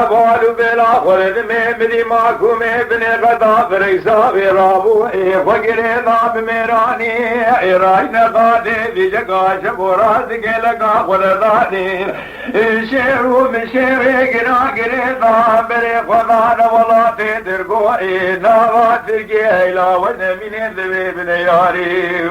أبوال بالآخر بدي معكم ابن غدا فريسا برابو فقر ضاب ميراني راينا غادي بجقاش برازق لقا خلداني شيرو من شيري قنا قريضا بري خضان ولا تدرقو نابا ترقي إلا ون من ذبي بن ياري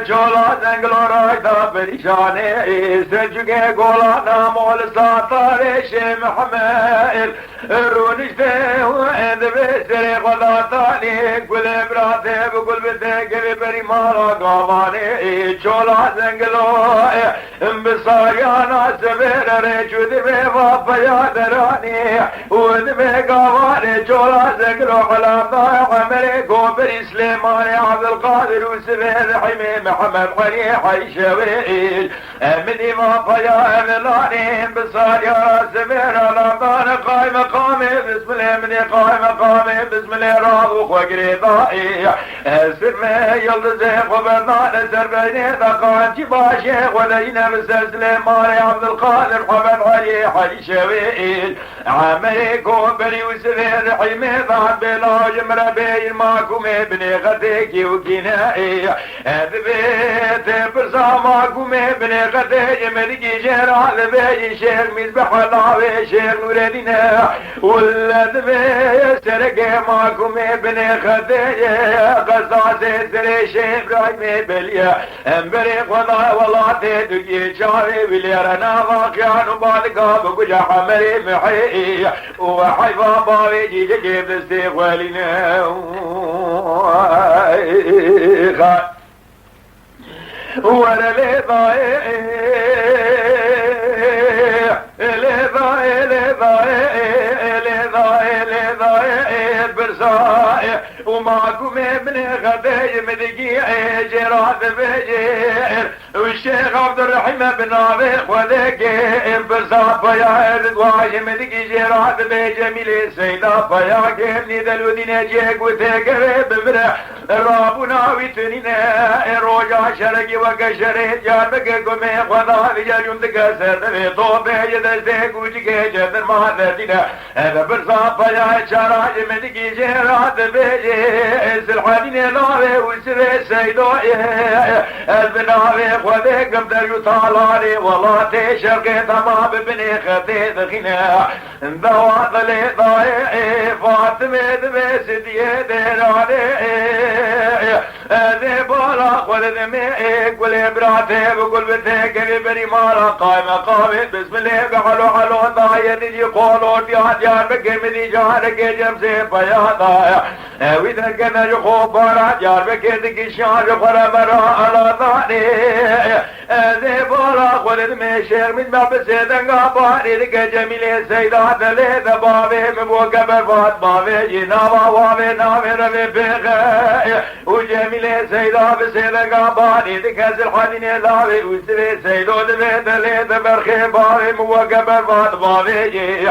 جولا زنگلو رايدا بريشاني سجوكي قولانا مول ساتاري شي محمد رونشته وعند بسري قضاتاني قل براتي بقل بتاكري بري مالا قواني جولا زنگلو بصاريانا سبير ريشو دبي بابا يادراني ودبي قواني جولا زنگلو قلاتا عمري قوبري سليماني عبد القادر وسبير حمي محمد غني حي شويل مني ما فيا ملاني بصار يا سمير الأمضان قايم قامي بسم الله مني قايم قامي بسم الله راضوخ وقريضائي سرمي يلدزي خبرنان سربيني دقان جباشي ولينا بسلسلي ماري عبد القادر محمد غني حي شويل عمري كوبري وسبير حمي ضعب بلا جمرة بين ماكم ابني غديكي وكنائي بيت برزاماكم ابن غدي ملكي جرال بي شيخ مذبح الله شيخ نور الدين ولد بي سرق ماكم ابن غدي قصاص سري شيخ ابراهيم بليا امبري خدا والله تدقي شاري بليرنا واقعا بالقا بقجا حمري محي وحيفا باوي جيجي جيب استغوالنا وانا لي ضايع لي ضايع لي ضايع لي ضايع لي ضايع برصايع ومعكم ابن غداي مدقيع جراد بجير والشيخ عبد الرحيم بن عبيق وذاكر برصايع يا رضواي مدقي جراد بجميل سيدا فيا كيفني دلودين جيك وتاكر بمرح رابنا ويتنينا روجا شرقي وكشريت جاربك قمي خدا بجاجون تكسر طوبة يدستيك وجيكي جدر مهدتنا هذا برصايع يا شراج مدقي جراد بجير سلحانين ناري وسري سيدوي البناري خذيك بدر يطالاري والله تشرقي تمام ببني خطي دخينا ذوات لي ضايعي فاطمة بسدي ديراني ذي بالا خذ ذمي قل براتي بقول بتاكري بري مالا قايمة قامت بسم الله بحلو حلو ضايع نجي قولوا ديار بكي مدي جارك جمسي فيا ضايع وإذا كان يخوف برا جار بكيدك الشعر فرمرا على ضاني ذي بارا خلد مشير من باب سيدن قاباني لك جميل سيدات ليد بابي مبوك برفات بابي جنابا وابي نامي ربي بغي وجميل سيدات سيدن قاباني لك زلحانين لاوي وسري سيدو دبيت ليد برخي بابي مبوك برفات بابي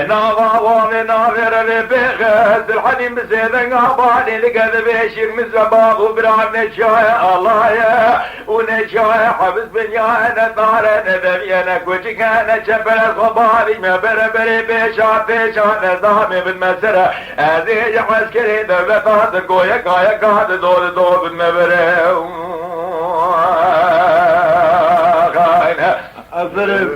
نابا وابي نامي ربي بغي زلحانين بسيدن قاباني لك ذبيشير من زباغ وبرعب نشاي الله يا ونشاي حبس بنيانا طارة ندميانا كوشكانا شبر الخباري ما بربري بيشان بيشان نظامي بالمسرة هذه يحس كري دبطات قويا قايا قاد دول دول بالمبرة أصرف